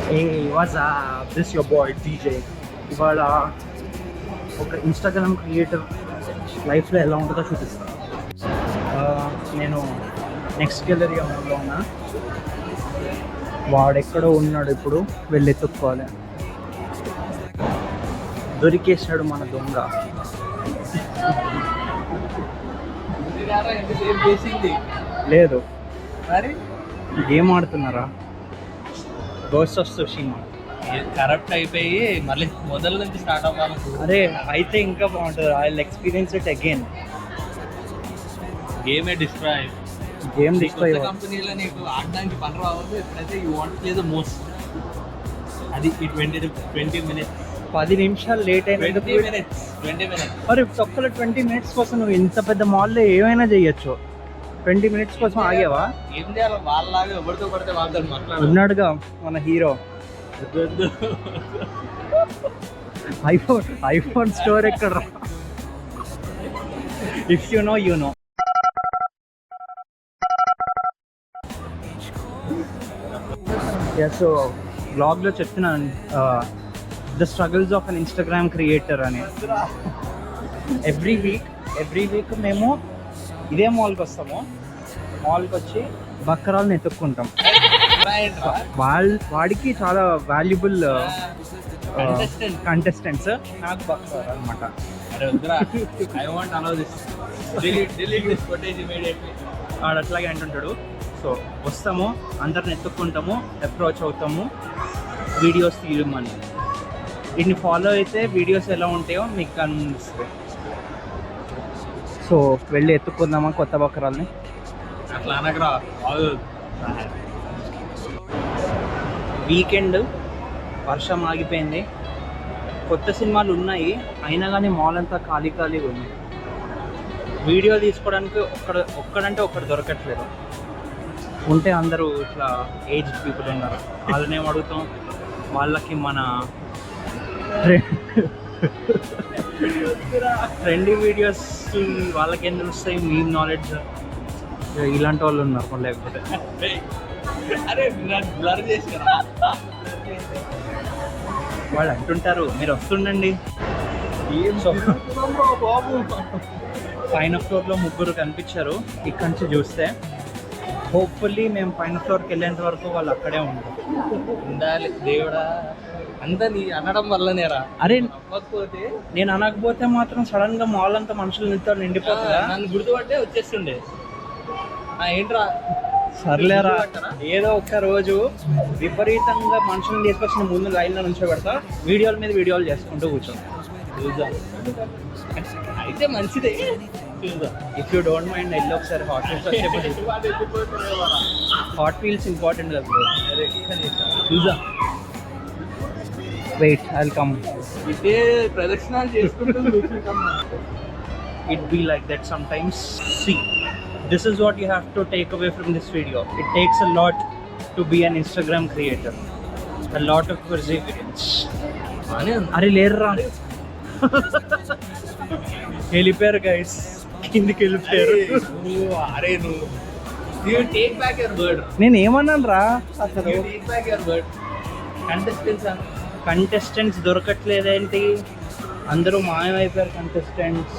Hey, what's up? This your boy DJ. ఇవాళ ఒక Instagram creator లైఫ్లో ఎలా ఉంటుందో చూపిస్తాను. నేను నెక్స్ట్ గ్యాలరీ అమౌంట్లో ఉన్నా. వాడెక్కడో ఉన్నాడు, ఇప్పుడు వెళ్ళి ఎత్తుక్కోవాలి. దొరికేసాడు మన దొంగ. లేదు, గేమ్ ఆడుతున్నారా? గోస్ట్ ఆఫ్ సుషిమా కరప్ట్ అయిపోయి మళ్ళీ మొదల నుంచి స్టార్ట్ అవ్వాలి. అరే అయితే ఇంకా బాగుంటుంది. I will experience it again. గేమే డిస్ట్రాయ్. Game destroy. కంపెనీలో నీకు ఆడడానికి పని రావద్దు. ఎప్పుడైతే you want play the most, అది ఈ 20 minutes 10 నిమిషాలు లేట్ అయినా 20 minutes మరి ఒక్కరు 20 minutes కోసం నువ్వు ఇంత పెద్ద మాల్లో ఏమైనా చేయొచ్చు. 20 minutes కోసం ఆగేవా? ఏం చేయాలి? వాళ్ళలాగా ఎవరితో పడితే వాళ్ళతో మాట్లాడాలి. ఉన్నాడుగా మన హీరో. ఐఫోన్ స్టోర్ ఎక్కడ? If you know you know. So బ్లాగ్లో చెప్తున్నాను the struggles of an Instagram creator అని. ఎవ్రీ వీక్ మేము ఇదే మాల్కి వస్తాము. మాల్కి వచ్చి బక్కరాలను ఎత్తుక్కుంటాం. వాడికి చాలా వాల్యుబుల్ కంటెస్టెంట్స్, నాకు బక్కరాలు అనమాట. వాడు అట్లాగే అంటుంటాడు. సో వస్తాము, అందరిని ఎత్తుక్కుంటాము, అప్రోచ్ అవుతాము, వీడియోస్ తీయమని. వీటిని ఫాలో అయితే వీడియోస్ ఎలా ఉంటాయో మీకు కనిపిస్తుంది. సో వెళ్ళి ఎత్తుక్కుందామా కొత్త బక్కరాల్ని? అట్లా అనకరా. వీకెండ్, వర్షం ఆగిపోయింది, కొత్త సినిమాలు ఉన్నాయి, అయినా కానీ మాల్ అంతా ఖాళీగా ఉంది. వీడియో తీసుకోవడానికి ఒక్కడంటే ఒక్కడు దొరకట్లేదు. ఉంటే అందరూ ఇట్లా ఏజ్ పీపుల్ ఉన్నారు, వాళ్ళని ఏం అడుగుతాం? వాళ్ళకి మన ట్రెండీ వీడియోస్ వాళ్ళకి ఏం తెలుస్తాయి? మీ నాలెడ్జ్ ఇలాంటి వాళ్ళు ఉన్నారు. లేకపోతే వాళ్ళు అంటుంటారు మీరు వస్తుండండి. పైన ఫ్లోర్లో ముగ్గురు కనిపించారు ఇక్కడి నుంచి చూస్తే. హోప్ఫుల్లీ మేము పైన ఫ్లోర్కి వెళ్ళేంత వరకు వాళ్ళు అక్కడే ఉంటారు. ఉండాలి దేవుడా. అంతా నీ అనడం వల్లనేరా. అరే అవ్వకపోతే, నేను అనకపోతే మాత్రం సడన్ గా మాల్ అంతా మనుషులతో నిండిపోతుందా? నన్ను గుర్తుపట్టే వచ్చేస్తుండే. ఏంట్రా సర్లేరా, ఏదో ఒక్క రోజు విపరీతంగా మనుషులను తీసుకొచ్చిన ముందు లైన్లో నుంచో పెడతా, వీడియోల మీద వీడియోలు చేసుకుంటూ కూర్చోం. చూద్దాం, అయితే మంచిదే. చూద్దాం. ఇఫ్ యూ డోంట్ మైండ్ వెళ్ళి ఒకసారి హాట్ వీల్స్ వచ్చేప్పుడు. హాట్ వీల్స్ ఇంపార్టెంట్ కదా. చూద్దాం. Wait, I will come. ఇదే ప్రదక్షిణాలు చేసుకుంటూ It be like that sometimes. See, this is what you have to take away from this video. It takes a lot to be an Instagram creator. A lot of perseverance. అరే లేరురా, వెళ్ళిపోయారు guys, కిందికి వెళ్ళిపోయారు. అరే నువ్వు take back your word. నేను ఏమన్నాను రా అసలు? Take back your word. Contestants దొరకట్లేదేంటి? అందరూ మాయమైపోయారు కంటెస్టెంట్స్.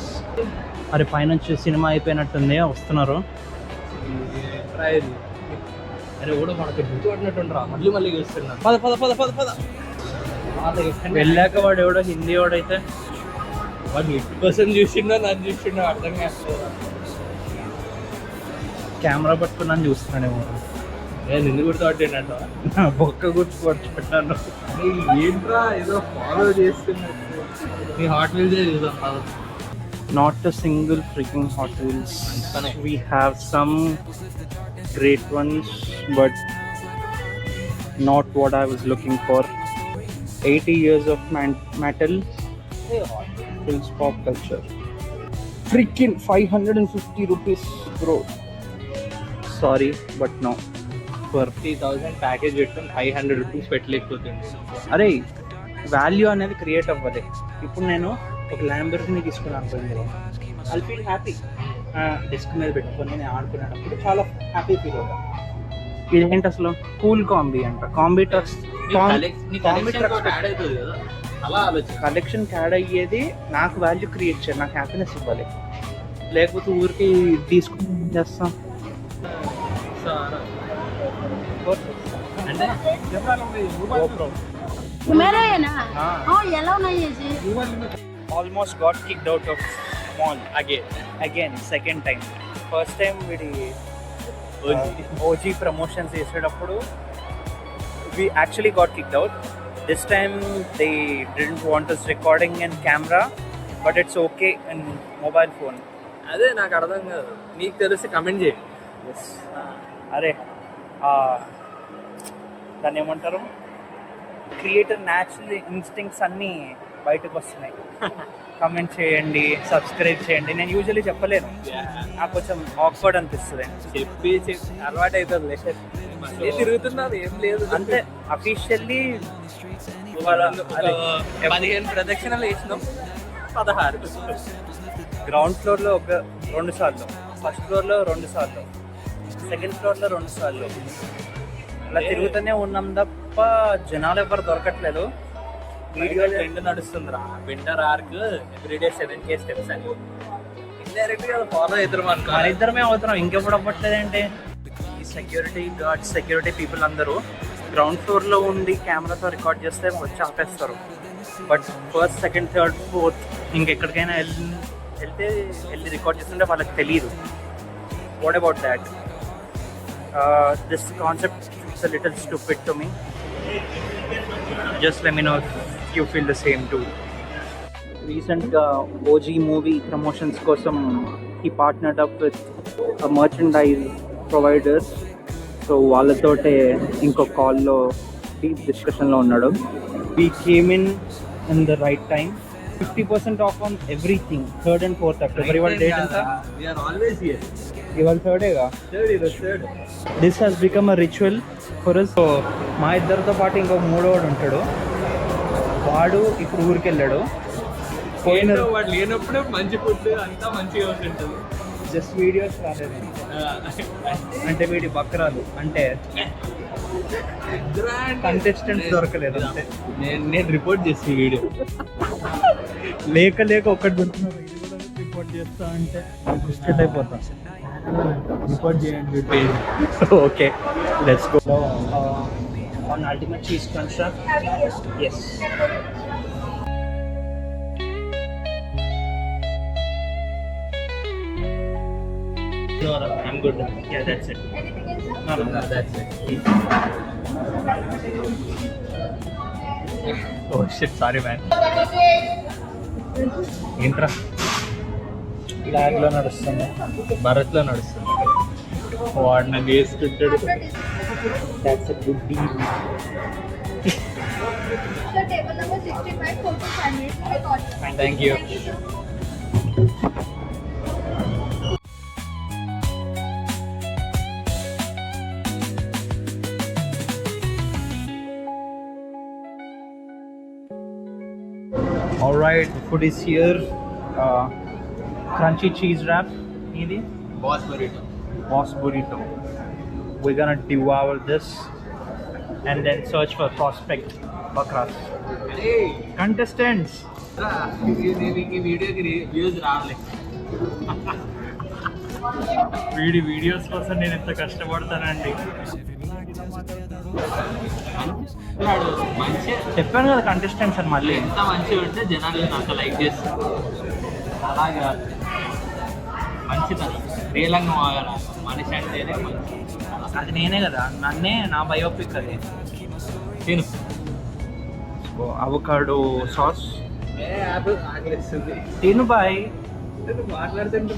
అరే పైనుంచి సినిమా అయిపోయినట్టుంది, వస్తున్నారు. అరే కూడా మనకు గుర్తుపట్టినట్టుండ్రా. మళ్ళీ చూస్తున్నా. పద పద పద పద పద. వెళ్ళాక వాడు ఎవడో హిందీ వాడైతే వాడు 80% చూసిండో నన్ను చూసిండో అర్థం కాదు. కెమెరా పట్టుకున్నాను చూస్తున్నాడేమో. నేను నిన్ను గుర్తుపట్టినట్టు బొక్క గుర్తుపట్టుకుంటాను. ఏంట్రా ఏదో ఫాలో చేస్తున్నట్టు. నీ హాట్ వీల్స్ చూద్దాం. Not a single freaking Hot Wheels. We have some great ones, but not what I was looking for. 80 years of metal. Hot Wheels pop culture. Freaking 550 rupees, bro. Sorry, but no. 40,000 package పెట్టుకుని 500 rupees పెట్టలేకపోతుంది. అరే value అనేది create అవ్వాలి. ఇప్పుడు నేను ఒక ల్యాంబర్ని తీసుకున్నాను, I feel happy. Desk మీద పెట్టుకొని నేను ఆడుకునేటప్పుడు చాలా హ్యాపీ ఫీల్ అవుతాను. ఇదేంటి అసలు? కూల్ కాంబీ అంట. కాంబీ కామెడీ ట్రక్స్ యాడ్ అవుతుంది కదా, అలా ఆలోచన. కలెక్షన్ యాడ్ అయ్యేది నాకు వాల్యూ క్రియేట్ చేయాలి, నాకు హ్యాపీనెస్ ఇవ్వాలి. లేకపోతే ఊరికి తీసుకుని చేస్తాం అంటే मेरा है ना हाँ येलो नहीं है जी almost got kicked out of mall again second time. First time వీడి ఓజీ ప్రమోషన్స్ చేసేటప్పుడు we actually got kicked out. This time they didn't want us recording in camera but it's okay in mobile phone. అదే నాకు అర్థం కాదు, నీకు తెలిసి comment చేయండి. అరే దాన్ని ఏమంటారు, క్రియేటర్ న్యాచురల్ ఇన్స్టింక్ట్స్ అన్నీ బయటకు వస్తున్నాయి. కమెంట్ చేయండి, సబ్స్క్రైబ్ చేయండి. నేను యూజువల్లీ చెప్పలేను, నాకు కొంచెం ఆక్వర్డ్ అనిపిస్తుంది. చెప్పి అలవాటు అవుతుంది, తిరుగుతున్నారు ఏం లేదు. అంతే అఫీషియల్లీ 15 ప్రదక్షిణలు వేసినాం, 16. గ్రౌండ్ ఫ్లోర్లో ఒక 2 సార్లు, ఫస్ట్ ఫ్లోర్లో 2 సార్లు, సెకండ్ ఫ్లోర్లో 2 సార్లు అలా తిరుగుతూనే ఉన్నాం తప్ప జనాలు ఎవరు దొరకట్లేదు. వీడియో ట్రెండ్ నడుస్తుందిరా, winter arc everyday 7K steps అని. ఇండైరెక్ట్ గా ఫాలో అవుతారు మన ఇద్దరమే అవుతున్నాం, ఇంకెప్పుడు అవ్వట్లేదంటే. ఈ సెక్యూరిటీ గార్డ్స్, సెక్యూరిటీ పీపుల్ అందరూ గ్రౌండ్ ఫ్లోర్లో ఉండి కెమెరాతో రికార్డ్ చేస్తే వచ్చి ఆపేస్తారు. But first, second, third, fourth ఇంకెక్కడికైనా వెళ్ళి రికార్డ్ చేస్తుంటే వాళ్ళకి తెలియదు. What about that? This concept is a little stupid to me. Just let me know if you feel the same too. Recently, OG movie promotions kosam he partnered up with a merchandise providers. So వాళ్ళతోటే ఇంకో కాల్లో deep డిస్కషన్లో ఉన్నాడు. We came in the right time. 50% off on everything. 3rd and 4th October. ఇవాళ date ఎంత? We are always here. ఇవాళ 3rd. This has become a ritual for us. So మా ఇద్దరితో పాటు ఇంకో 3వ ఉంటాడు. వాడు ఇప్పుడు ఊరికి వెళ్ళాడు. వాడు లేనప్పుడు మంచి ఫుడ్ అంతా మంచిగా ఉంటుంది. జస్ట్ వీడియోస్ రాలేదు అంటే వీడి బక్రాలు అంటే కంటెస్టెంట్స్ దొరకలేదు అంతే. నేను రిపోర్ట్ చేసి వీడియో లేక ఒకటి దొరుకుతున్నారు, ఇది కూడా రిపోర్ట్ చేస్తా అంటే డిస్ట్రెట్ అయిపోతాం. రిపోర్ట్ చేయండి page. Okay, let's go on ultimate cheese crunch. Yes. No, I'm good. Yeah, that's it. No, that's it. Oh shit, sorry man. ఏంట్రా లాగ్లో నడుస్తుంది, భరత్లో నడుస్తుంది. వాడు నన్ను వేసుకుంటాడు. That's a good deal. So table number 65 photo 5 minutes record. Thank you. Alright, the food is here. Crunchy cheese wrap. Idi? Boss burrito. Boss burrito. We're gonna devour this and then search for prospect bakras. Hey, Contestants! ఈ వీడియోకి views రావాలి. Videos కోసం నేను ఎంత కష్టపడతానండి. మంచి చెప్పాను కదా contestants అని. మళ్ళీ ఎంత మంచిగా ఉంటే జనాలు అంత లైక్ చేస్తారు. అలాగా మంచితనం రీలంగా మాగాల మనిషి అంటేనే మంచి. అది నేనే కదా, నన్నే నా బయోపిక్ అది. తిను. అవకాడో సాస్ యాపిల్ ఆకలిస్తుంది. తిను బాయ్. మాట్లాడుతుంటే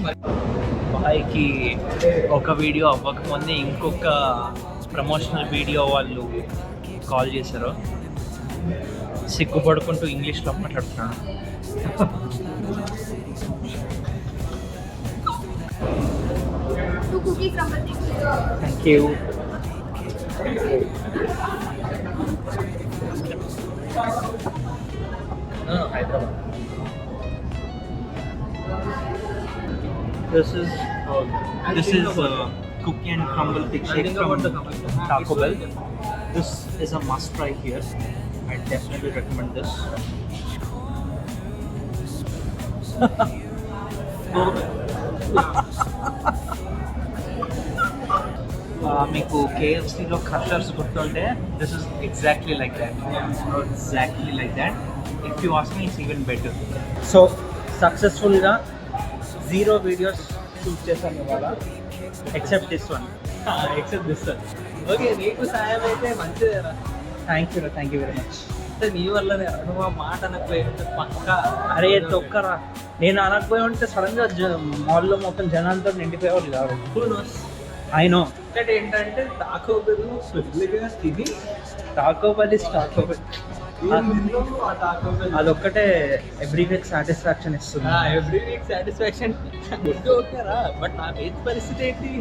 బాయ్కి ఒక వీడియో అవ్వకముందే ఇంకొక ప్రమోషనల్ వీడియో వాళ్ళు కాల్ చేశారు. సిగ్గుపడుకుంటూ ఇంగ్లీష్లో మాట్లాడుతున్నాను. Two cookie crumble things. Thank you. Hyderabad. This is cookie and crumble thick shake from Taco Bell. This is a must try here. I definitely recommend this. మీకు కేఎఫ్సీలో కస్టర్స్ గుర్తుంటే this is exactly like that if you ask me it's even better. So సక్సెస్ఫుల్గా 0 videos shoot చేశాను ఇవాళ, except this one. Okay, నీకు సాయం అయితే మంచిదేరా. Thank you very much. అంటే నీ వల్లనే నువ్వు ఆ మాట అనకపోయింటే పక్కా. అరే తొక్కరా, నేను అనకపోయి ఉంటే సడన్గా మాల్లో మొత్తం జనాలతో నిండిపోయేవాళ్ళు కాదు. Who knows? I know. ఒకటి ఏంటంటే టాకో బెల్ స్పెషల్గా తిని Taco bell is Taco bell. ఆ టాకో బెల్ అదొక్కటే ఎవ్రీ వీక్ సాటిస్ఫాక్షన్ ఇస్తుంది. ఎవ్రీ వీక్ సాటిస్ఫాక్షన్ ఓకేరా. బట్ నా ఏజ్ పరిస్థితి ఏంటి?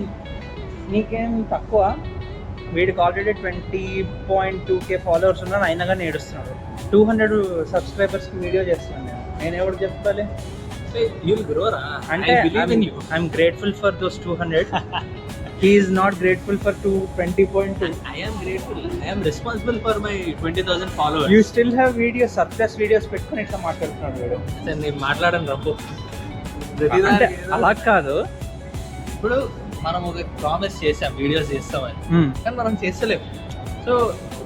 నీకేం తక్కువ, వీడికి ఆల్రెడీ 20.2K ఫాలోవర్స్ ఉన్నారు, అయినా కానీ ఏడుస్తున్నాడు. 200 సబ్స్క్రైబర్స్కి వీడియో చేస్తున్నాను నేను ఎవరు చెప్తాలే. You'll grow రా. అంటే I'm grateful for those 200. He is not grateful for 20.2. I am grateful. I am responsible for my 20,000 followers. You still have videos, surplus videos పెట్టుకొని ఇట్లా మాట్లాడుతున్నాడు వీడు. సరే నేను మాట్లాడను రబ్బు. అంటే అలా కాదు, ఇప్పుడు మనం ఒక ప్రామిస్ చేసాం వీడియోస్ చేస్తామని, కానీ మనం చేస్తలేము. So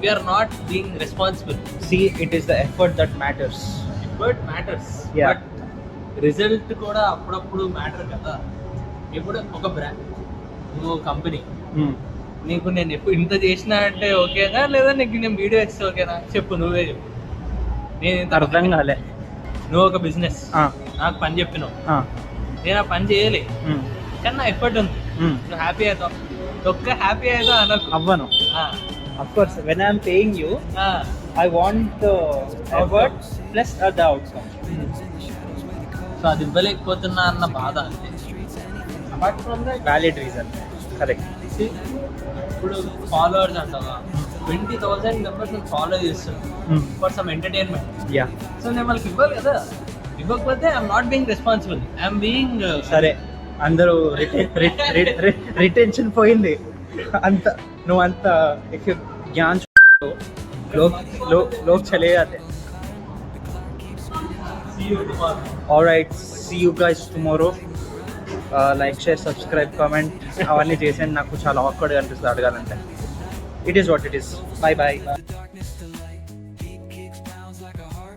we are not being responsible. See, it is the effort that matters. Effort matters. Yeah. But result కూడా అప్పుడప్పుడు మ్యాటర్ కదా. ఇప్పుడు ఒక బ్రాండ్, నువ్వు కంపెనీ, నీకు నేను ఎప్పుడు ఇంత చేసినా అంటే ఓకేనా, లేదా నీకు నేను వీడియో ఇస్తే ఓకేనా చెప్పు, నువ్వే చెప్పు. నేను ఇంత అర్థం కాలే. నువ్వు ఒక బిజినెస్, నాకు పని చెప్పినావు, నేను ఆ పని చేయలే, కానీ నా ఎఫర్ట్ ఉంది, నువ్వు హ్యాపీ అవుతావు. ఒక్క హ్యాపీ అవుతావు అనకు. అవ్వను. Of course, when I am paying you, I want the effort plus the outcome. So అది ఇవ్వలేకపోతున్నా అన్న బాధ అంతే. Apart from that Valid reason. Correct. ఇప్పుడు ఫాలోవర్స్ అంటావా, 20,000 మెంబర్స్ ఫాలో చేస్తున్నారు for some entertainment. Yeah. So నేను వాళ్ళకి ఇవ్వాలి కదా. ఇవ్వకపోతే I'm not being responsible, I'm being. సరే, అందరూ రిటెన్షన్ పోయింది అంత. నువ్వు అంత జ్ఞాన్ లోక్ చలే జాతే. Alright, see you guys tomorrow. Like, share, subscribe, comment అవన్నీ చేసేయండి. నాకు చాలా ఆక్వర్డ్గా అనిపిస్తుంది అడగాలంటే. It is what it is. Bye bye.